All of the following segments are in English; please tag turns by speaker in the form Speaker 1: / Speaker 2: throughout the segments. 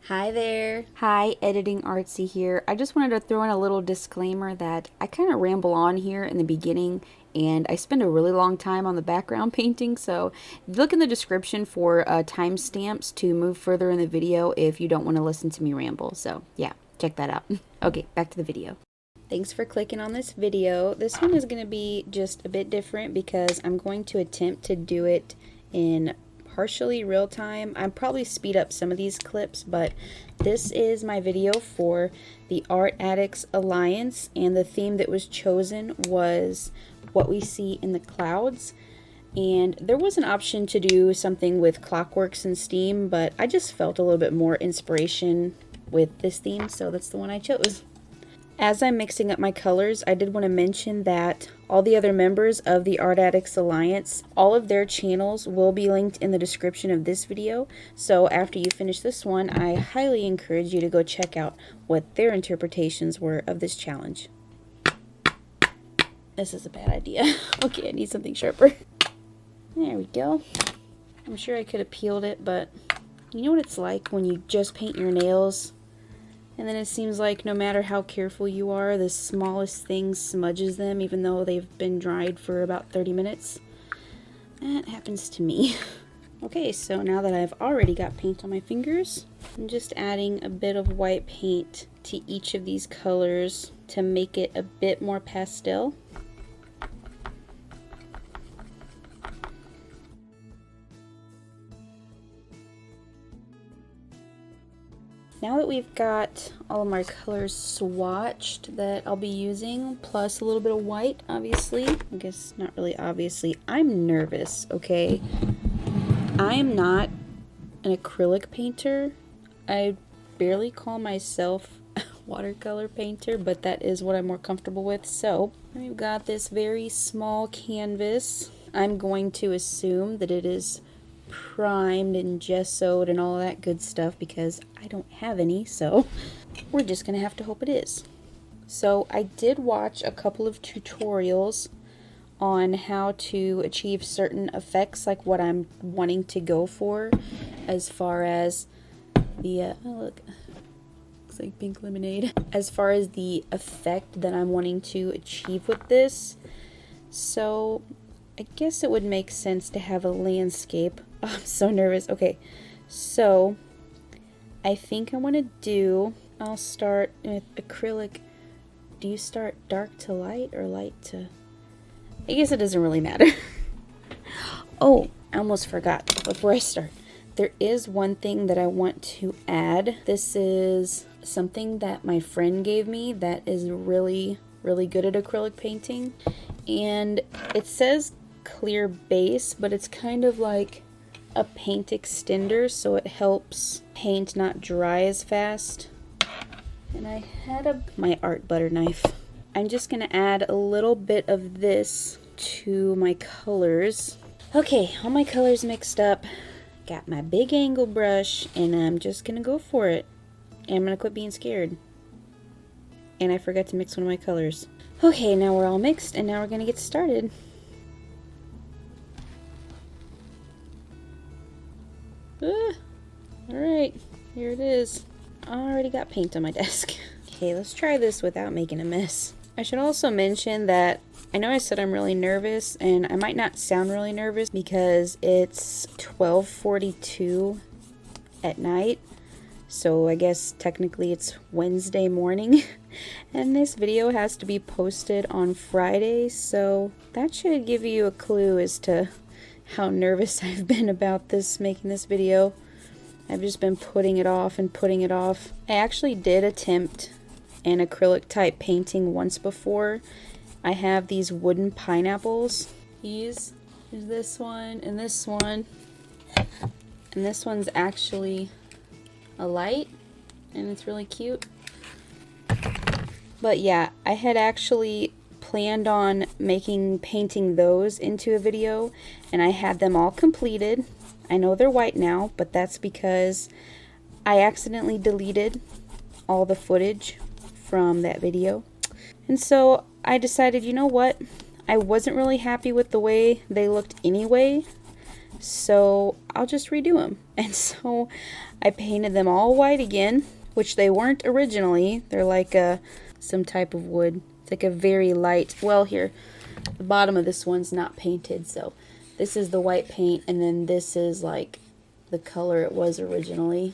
Speaker 1: Hi there. Hi, Editing Artsy here. I just wanted to throw in a little disclaimer that I kind of ramble on here in the beginning and I spend a really long time on the background painting, so look in the description for timestamps to move further in the video if you don't want to listen to me ramble. So yeah, check that out. Okay, back to the video. Thanks for clicking on this video. This one is going to be just a bit different because I'm going to attempt to do it in partially real time. I'll probably speed up some of these clips, but this is my video for the Art Addicts Alliance, and the theme that was chosen was what we see in the clouds. And there was an option to do something with clockworks and steam, but I just felt a little bit more inspiration with this theme, so that's the one I chose. As I'm mixing up my colors, I did want to mention that all the other members of the Art Addicts Alliance, all of their channels will be linked in the description of this video. So after you finish this one, I highly encourage you to go check out what their interpretations were of this challenge. This is a bad idea. Okay, I need something sharper. There we go. I'm sure I could have peeled it, but you know what it's like when you just paint your nails and then it seems like no matter how careful you are, the smallest thing smudges them even though they've been dried for about 30 minutes. That happens to me. Okay, so now that I've already got paint on my fingers, I'm just adding a bit of white paint to each of these colors to make it a bit more pastel. Now that we've got all of my colors swatched that I'll be using, plus a little bit of white, obviously. I guess not really obviously. I'm nervous, okay? I am not an acrylic painter. I barely call myself a watercolor painter, but that is what I'm more comfortable with. So, we've got this very small canvas. I'm going to assume that it is primed and gessoed and all that good stuff because I don't have any, so we're just gonna have to hope it is. So I did watch a couple of tutorials on how to achieve certain effects, like what I'm wanting to go for as far as the oh look, looks like pink lemonade, as far as the effect that I'm wanting to achieve with this. So I guess it would make sense to have a landscape. Oh, I'm so nervous. Okay, so I think I want to do, I'll start with acrylic. Do you start dark to light or light to, I guess it doesn't really matter. Oh, I almost forgot before I start. There is one thing that I want to add. This is something that my friend gave me that is really good at acrylic painting. And it says clear base, but it's kind of like a paint extender, so it helps paint not dry as fast. And I had my art butter knife. I'm just gonna add a little bit of this to my colors. Okay, all my colors mixed up. Got my big angle brush, and I'm just gonna go for it. And I'm gonna quit being scared. And I forgot to mix one of my colors. Okay, now we're all mixed, and now we're gonna get started. Alright, here it is. I already got paint on my desk. Okay, let's try this without making a mess. I should also mention that I know I said I'm really nervous, and I might not sound really nervous because it's 12:42 at night. So I guess technically it's Wednesday morning. And this video has to be posted on Friday, so that should give you a clue as to how nervous I've been about making this video. I've just been putting it off and putting it off. I actually did attempt an acrylic type painting once before. I have these wooden pineapples. There's this one and this one. And this one's actually a light, and it's really cute. But yeah, I had actually planned on painting those into a video, and I had them all completed. I know they're white now, but that's because I accidentally deleted all the footage from that video. And so I decided, you know what? I wasn't really happy with the way they looked anyway. so I'll just redo them. And so I painted them all white again, which they weren't originally. They're like some type of wood. It's like a very light, well, here, the bottom of this one's not painted, so this is the white paint, and then this is like the color it was originally.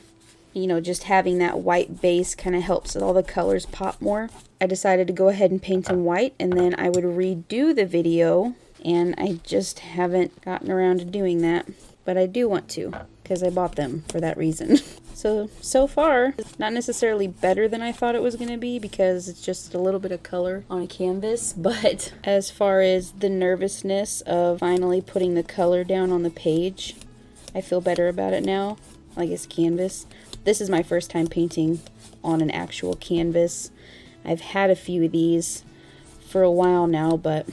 Speaker 1: You know, just having that white base kind of helps all the colors pop more. I decided to go ahead and paint them white, and then I would redo the video, and I just haven't gotten around to doing that. But I do want to, because I bought them for that reason. So far, it's not necessarily better than I thought it was going to be, because it's just a little bit of color on a canvas. But as far as the nervousness of finally putting the color down on the page, I feel better about it now. I guess canvas. This is my first time painting on an actual canvas. I've had a few of these for a while now, but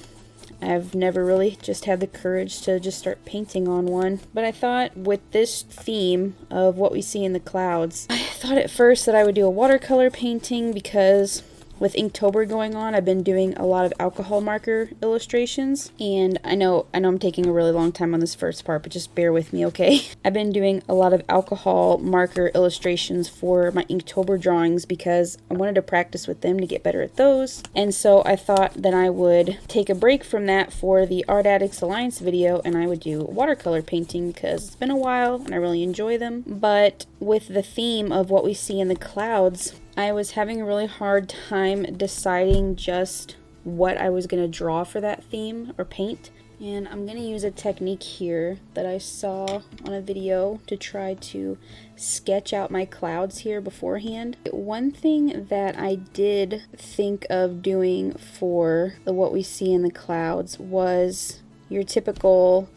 Speaker 1: I've never really just had the courage to just start painting on one. But I thought with this theme of what we see in the clouds, I thought at first that I would do a watercolor painting, because with Inktober going on, I've been doing a lot of alcohol marker illustrations. And I know I'm taking a really long time on this first part, but just bear with me, okay? I've been doing a lot of alcohol marker illustrations for my Inktober drawings, because I wanted to practice with them to get better at those. And so I thought that I would take a break from that for the Art Addicts Alliance video, and I would do watercolor painting, because it's been a while and I really enjoy them. But with the theme of what we see in the clouds, I was having a really hard time deciding just what I was going to draw for that theme or paint. And I'm going to use a technique here that I saw on a video to try to sketch out my clouds here beforehand. One thing that I did think of doing for what we see in the clouds was your typical,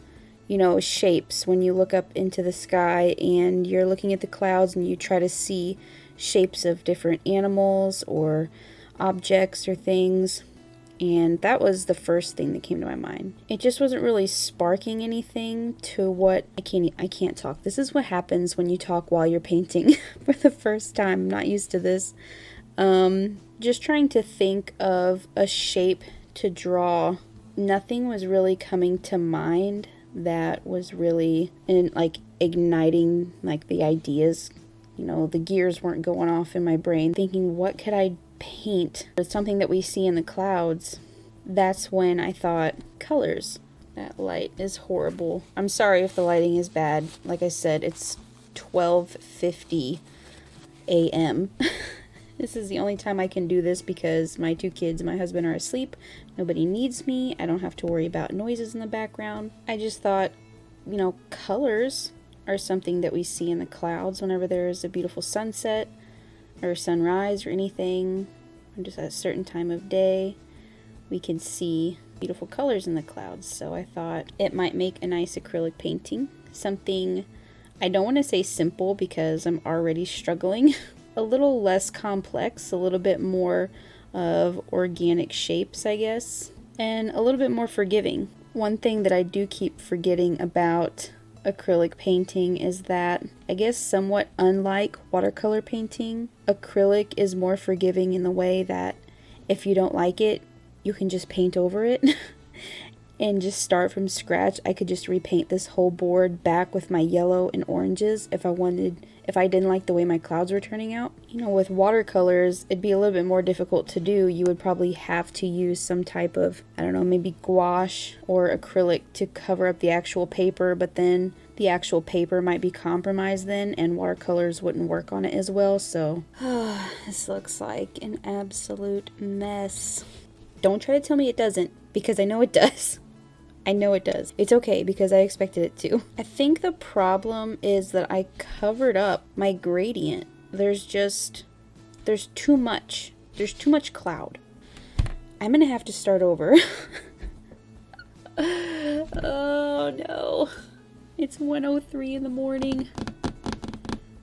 Speaker 1: you know, shapes. When you look up into the sky and you're looking at the clouds and you try to see shapes of different animals or objects or things, and that was the first thing that came to my mind. It just wasn't really sparking anything to what I can't talk. This is what happens when you talk while you're painting for the first time. I'm not used to this. Just trying to think of a shape to draw. Nothing was really coming to mind that was really igniting like the ideas. You know, the gears weren't going off in my brain thinking, what could I paint? It's something that we see in the clouds. That's when I thought, colors. That light is horrible. I'm sorry if the lighting is bad. Like I said, it's 12:50 a.m. This is the only time I can do this, because my two kids and my husband are asleep. Nobody needs me. I don't have to worry about noises in the background. I just thought, you know, colors are something that we see in the clouds whenever there's a beautiful sunset or sunrise or anything, or just at a certain time of day, we can see beautiful colors in the clouds. So I thought it might make a nice acrylic painting. Something, I don't want to say simple because I'm already struggling, a little less complex, a little bit more of organic shapes, I guess, and a little bit more forgiving. One thing that I do keep forgetting about acrylic painting is that, I guess somewhat unlike watercolor painting, acrylic is more forgiving in the way that if you don't like it, you can just paint over it and just start from scratch. I could just repaint this whole board back with my yellow and oranges if I didn't like the way my clouds were turning out. You know, with watercolors, it'd be a little bit more difficult to do. You would probably have to use some type of, I don't know, maybe gouache or acrylic to cover up the actual paper, but then the actual paper might be compromised then, and watercolors wouldn't work on it as well. So, this looks like an absolute mess. Don't try to tell me it doesn't, because I know it does. I know it does. It's okay, because I expected it to. I think the problem is that I covered up my gradient. There's too much. There's too much cloud. I'm gonna have to start over. Oh no. It's 1:03 in the morning.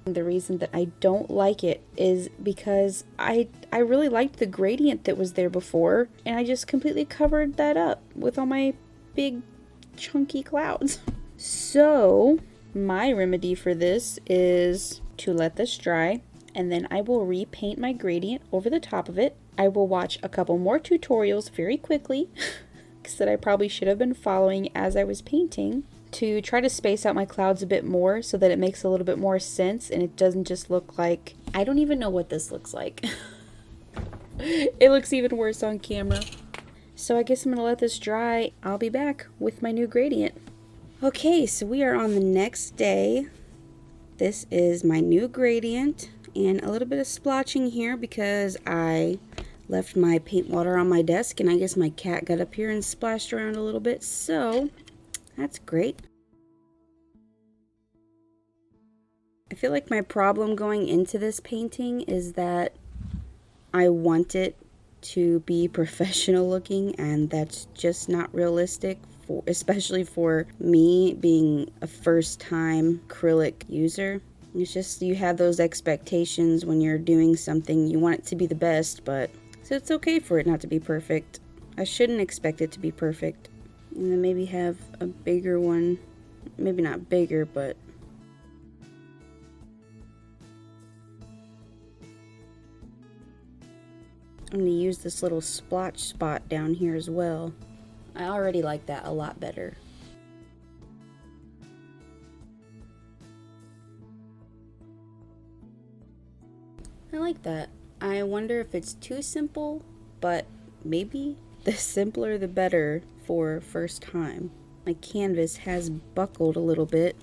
Speaker 1: The reason that I don't like it is because I really liked the gradient that was there before, and I just completely covered that up with all my big chunky clouds. So my remedy for this is to let this dry, and then I will repaint my gradient over the top of it. I will watch a couple more tutorials very quickly techniques that I probably should have been following as I was painting to try to space out my clouds a bit more so that it makes a little bit more sense and it doesn't just look like, I don't even know what this looks like. It looks even worse on camera. So I guess I'm gonna let this dry. I'll be back with my new gradient. Okay, so we are on the next day. This is my new gradient and a little bit of splotching here because I left my paint water on my desk and I guess my cat got up here and splashed around a little bit, so that's great. I feel like my problem going into this painting is that I want it to be professional looking, and that's just not realistic, especially for me being a first-time acrylic user. It's just you have those expectations when you're doing something. You want it to be the best, but so it's okay for it not to be perfect. I shouldn't expect it to be perfect. And then maybe have a bigger one. Maybe not bigger, but I'm going to use this little splotch spot down here as well. I already like that a lot better. I like that. I wonder if it's too simple, but maybe the simpler the better for first time. My canvas has buckled a little bit.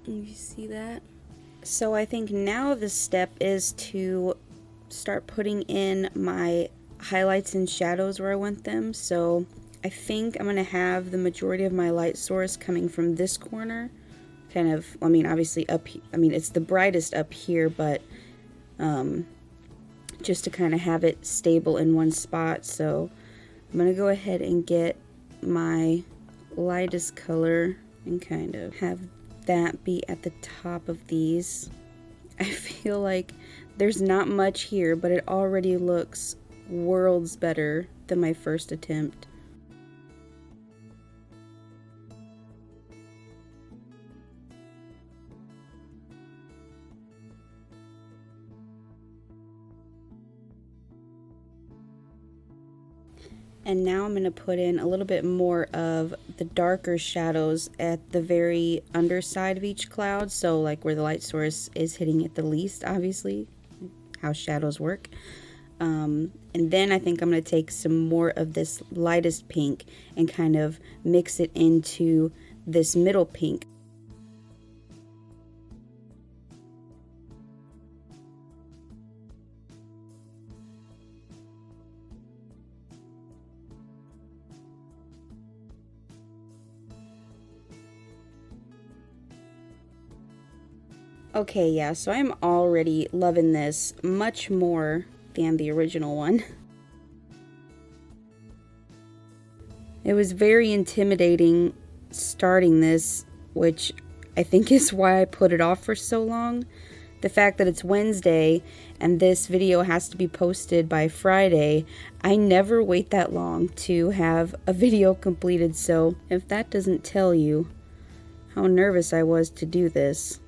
Speaker 1: You see that? So I think now the step is to start putting in my highlights and shadows where I want them. So I think I'm going to have the majority of my light source coming from this corner. Kind of, I mean, obviously up, it's the brightest up here, but just to kind of have it stable in one spot. So I'm going to go ahead and get my lightest color and kind of have that be at the top of these. I feel like there's not much here, but it already looks worlds better than my first attempt. And now I'm going to put in a little bit more of the darker shadows at the very underside of each cloud. So like where the light source is hitting it the least, obviously, how shadows work. And then I think I'm going to take some more of this lightest pink and kind of mix it into this middle pink. Okay, yeah, so I'm already loving this much more than the original one. It was very intimidating starting this, which I think is why I put it off for so long. The fact that it's Wednesday and this video has to be posted by Friday, I never wait that long to have a video completed, so if that doesn't tell you how nervous I was to do this.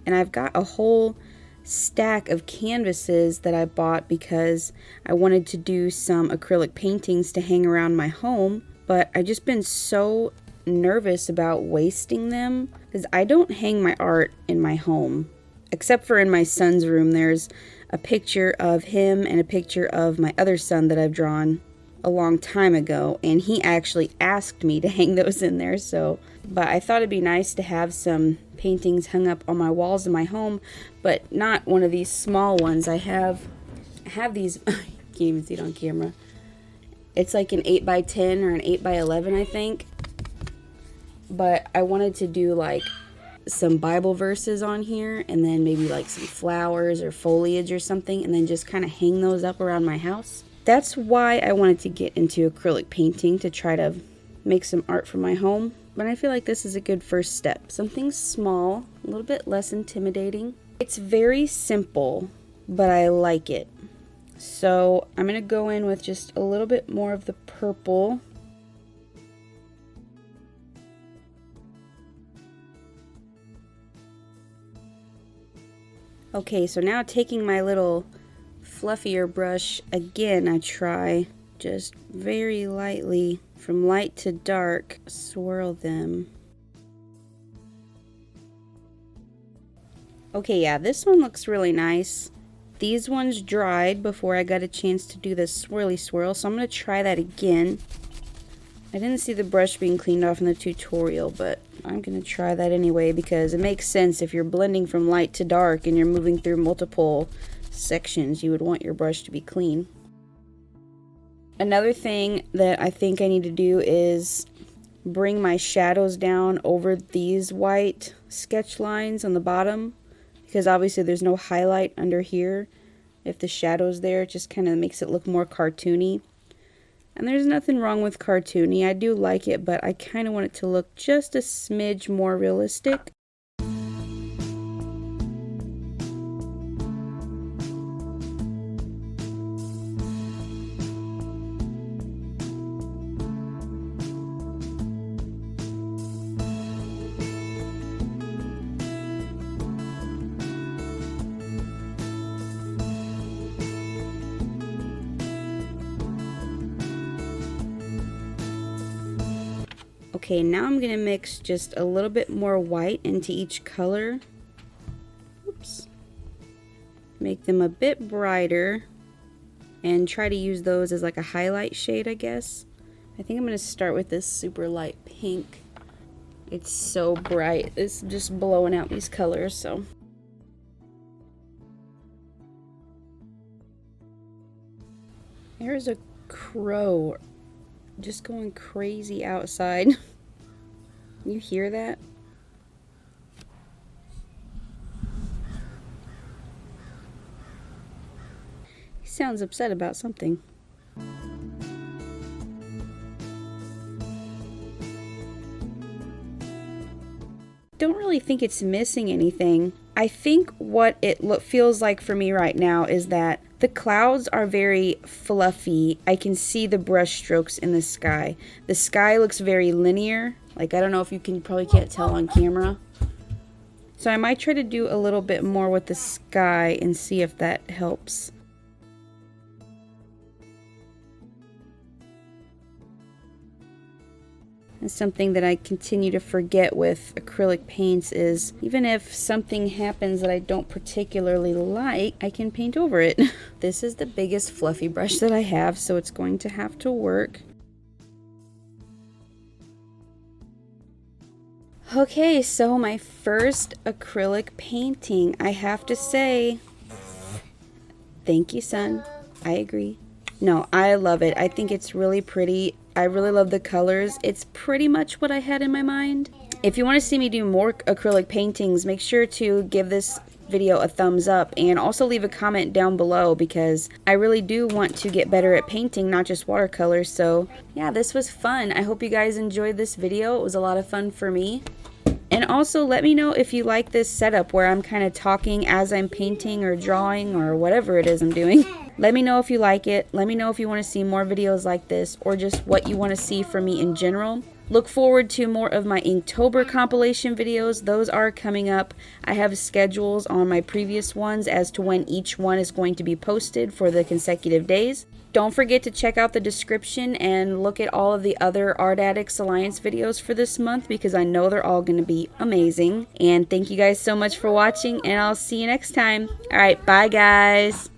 Speaker 1: And I've got a whole stack of canvases that I bought because I wanted to do some acrylic paintings to hang around my home, but I've just been so nervous about wasting them because I don't hang my art in my home. Except for in my son's room, there's a picture of him and a picture of my other son that I've drawn a long time ago, and he actually asked me to hang those in there, so but I thought it'd be nice to have some paintings hung up on my walls in my home, but not one of these small ones. I have these I can't even see it on camera. It's like an 8x10 or an 8x11, I think, but I wanted to do like some Bible verses on here and then maybe like some flowers or foliage or something, and then just kind of hang those up around my house. That's why I wanted to get into acrylic painting, to try to make some art for my home. But I feel like this is a good first step. Something small, a little bit less intimidating. It's very simple, but I like it. So I'm going to go in with just a little bit more of the purple. Okay, so now taking my little fluffier brush again, I try just very lightly, from light to dark, swirl them. Okay, yeah, this one looks really nice. These ones dried before I got a chance to do the swirly swirl, so I'm going to try that again. I didn't see the brush being cleaned off in the tutorial, but I'm going to try that anyway because it makes sense. If you're blending from light to dark and you're moving through multiple sections, you would want your brush to be clean. Another thing that I think I need to do is bring my shadows down over these white sketch lines on the bottom, because obviously there's no highlight under here. If the shadow's there, it just kind of makes it look more cartoony. And there's nothing wrong with cartoony. I do like it, but I kind of want it to look just a smidge more realistic. Okay, now I'm going to mix just a little bit more white into each color. Oops. Make them a bit brighter and try to use those as like a highlight shade, I guess. I think I'm going to start with this super light pink. It's so bright. It's just blowing out these colors, so. There's a crow just going crazy outside. You hear that? He sounds upset about something. Don't really think it's missing anything. I think what it feels like for me right now is that the clouds are very fluffy. I can see the brush strokes in the sky. The sky looks very linear. Like, I don't know if you probably can't tell on camera. So I might try to do a little bit more with the sky and see if that helps. And something that I continue to forget with acrylic paints is even if something happens that I don't particularly like, I can paint over it. This is the biggest fluffy brush that I have, so it's going to have to work. Okay, so my first acrylic painting. I have to say, thank you, son. I agree. No, I love it. I think it's really pretty. I really love the colors. It's pretty much what I had in my mind. If you want to see me do more acrylic paintings, make sure to give this video a thumbs up and also leave a comment down below because I really do want to get better at painting, not just watercolors. So yeah, this was fun. I hope you guys enjoyed this video. It was a lot of fun for me. And also let me know if you like this setup where I'm kind of talking as I'm painting or drawing or whatever it is I'm doing. Let me know if you like it. Let me know if you want to see more videos like this or just what you want to see from me in general. Look forward to more of my Inktober compilation videos. Those are coming up. I have schedules on my previous ones as to when each one is going to be posted for the consecutive days. Don't forget to check out the description and look at all of the other Art Addicts Alliance videos for this month because I know they're all going to be amazing. And thank you guys so much for watching, and I'll see you next time. Alright, bye guys!